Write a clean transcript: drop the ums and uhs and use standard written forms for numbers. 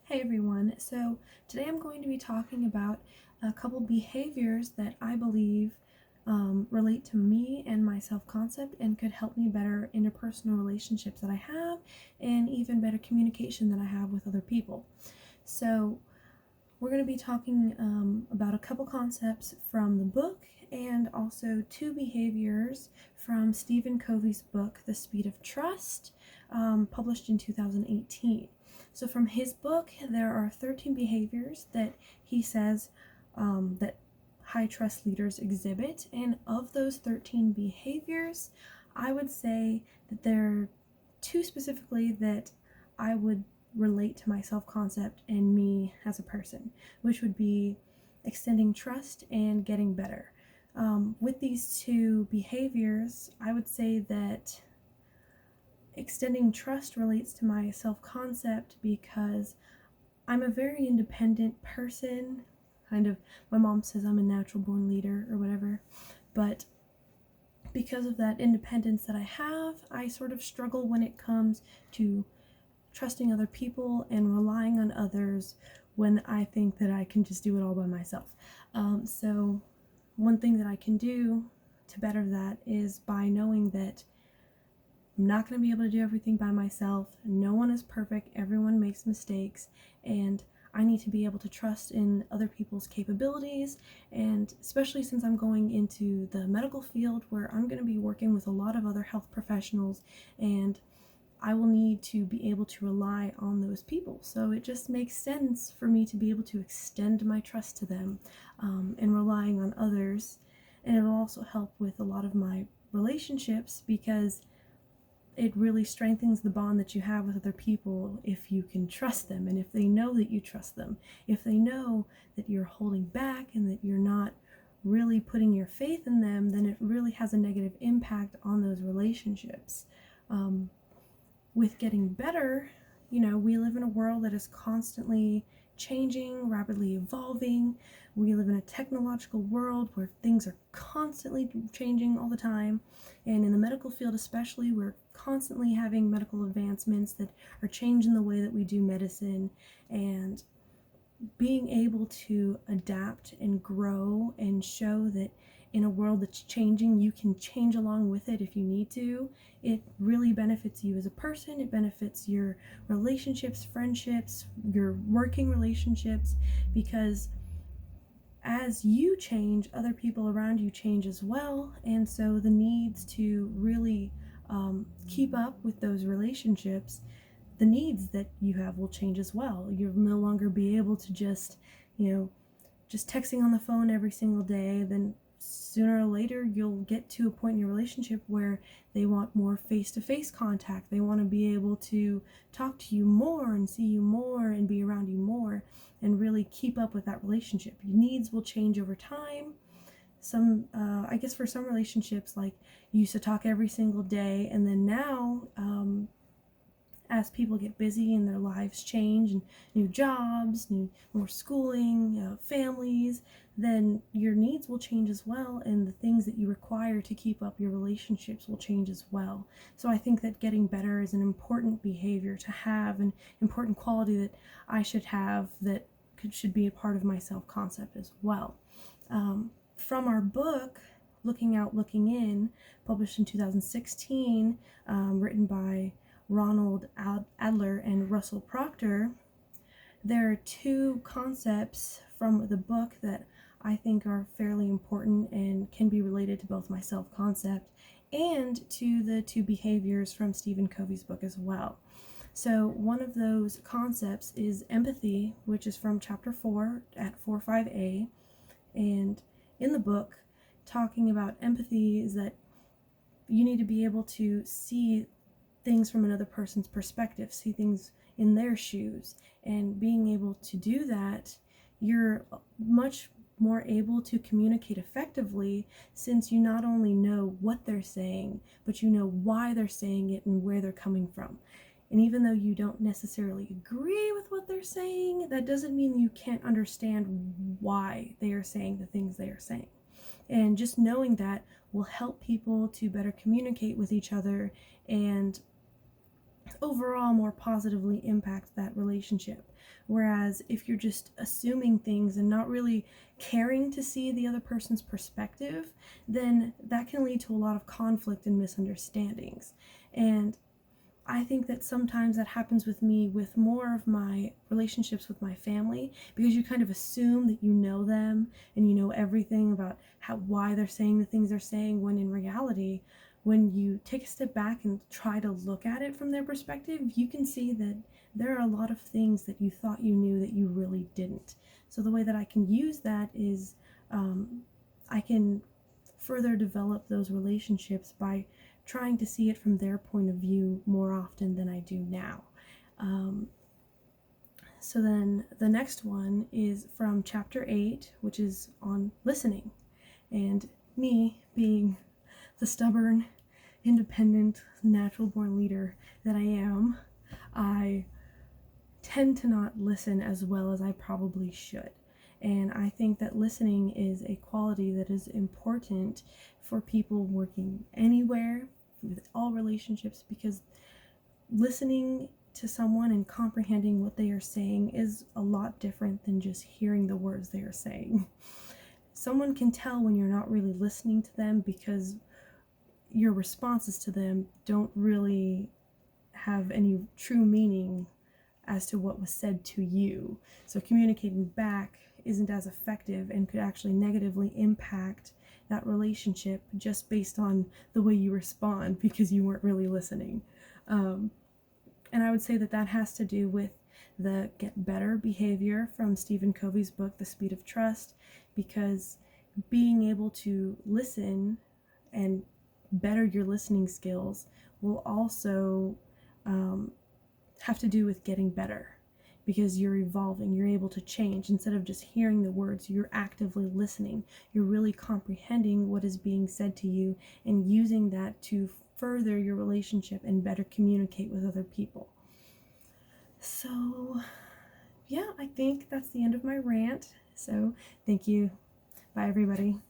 Hey everyone, so today I'm going to be talking about a couple behaviors that I believe relate to me and my self-concept and could help me better interpersonal relationships that I have and even better communication that I have with other people. So we're going to be talking about a couple concepts from the book and also two behaviors from Stephen Covey's book, The Speed of Trust, published in 2018. So from his book, there are 13 behaviors that he says that high trust leaders exhibit. And of those 13 behaviors, I would say that there are two specifically that I would relate to my self-concept and me as a person, which would be extending trust and getting better. With these two behaviors, I would say that extending trust relates to my self-concept because I'm a very independent person. My mom says I'm a natural born leader or whatever, but because of that independence that I have, I sort of struggle when it comes to trusting other people and relying on others when I think that I can just do it all by myself. So one thing that I can do to better that is by knowing that I'm not going to be able to do everything by myself. No one is perfect. Everyone makes mistakes, and I need to be able to trust in other people's capabilities, and especially since I'm going into the medical field where I'm going to be working with a lot of other health professionals, and I will need to be able to rely on those people. So it just makes sense for me to be able to extend my trust to them and relying on others. And it'll also help with a lot of my relationships because it really strengthens the bond that you have with other people if you can trust them and if they know that you trust them. If they know that you're holding back and that you're not really putting your faith in them, then it really has a negative impact on those relationships. With getting better, we live in a world that is constantly changing, rapidly evolving. We live in a technological world where things are constantly changing all the time. And in the medical field especially, we're constantly having medical advancements that are changing the way that we do medicine. And being able to adapt and grow and show that in a world that's changing, you can change along with it if you need to. It really benefits you as a person. It benefits your relationships, friendships, your working relationships, because as you change, other people around you change as well. And so the needs to really keep up with those relationships, the needs that you have will change as well. You'll no longer be able to just texting on the phone every single day. Then sooner or later you'll get to a point in your relationship where they want more face-to-face contact. They want to be able to talk to you more and see you more and be around you more and really keep up with that relationship. Your needs will change over time. I guess for some relationships, like you used to talk every single day, and then now as people get busy and their lives change and new jobs, more schooling, families, then your needs will change as well, and the things that you require to keep up your relationships will change as well. So I think that getting better is an important behavior to have, an important quality that I should have that should be a part of my self-concept as well. From our book, Looking Out, Looking In, published in 2016, written by Ronald Adler and Russell Proctor, there are two concepts from the book that I think are fairly important and can be related to both my self-concept and to the two behaviors from Stephen Covey's book as well. So one of those concepts is empathy, which is from chapter 4 at 4.5a. And in the book, talking about empathy is that you need to be able to see things from another person's perspective, see things in their shoes. And being able to do that, you're much more able to communicate effectively, since you not only know what they're saying, but you know why they're saying it and where they're coming from. And even though you don't necessarily agree with what they're saying, that doesn't mean you can't understand why they are saying the things they are saying. And just knowing that will help people to better communicate with each other and overall more positively impact that relationship relationship. Whereas if you're just assuming things and not really caring to see the other person's perspective, then that can lead to a lot of conflict and misunderstandings. And I think that sometimes that happens with me with more of my relationships with my family, because you kind of assume that you know them and you know everything about why they're saying the things they're saying, when in reality, when you take a step back and try to look at it from their perspective, you can see that there are a lot of things that you thought you knew that you really didn't. So the way that I can use that is I can further develop those relationships by trying to see it from their point of view more often than I do now. So then the next one is from chapter 8, which is on listening. And me being the stubborn, independent, natural born leader that I am, I tend to not listen as well as I probably should. And I think that listening is a quality that is important for people working anywhere, with all relationships, because listening to someone and comprehending what they are saying is a lot different than just hearing the words they are saying. Someone can tell when you're not really listening to them because your responses to them don't really have any true meaning as to what was said to you. So communicating back isn't as effective and could actually negatively impact that relationship just based on the way you respond because you weren't really listening. And I would say that that has to do with the Get Better behavior from Stephen Covey's book, The Speed of Trust, because being able to listen and better your listening skills will also have to do with getting better, because you're evolving, you're able to change. Instead of just hearing the words, you're actively listening. You're really comprehending what is being said to you and using that to further your relationship and better communicate with other people. So, yeah, I think that's the end of my rant. So, thank you. Bye, everybody.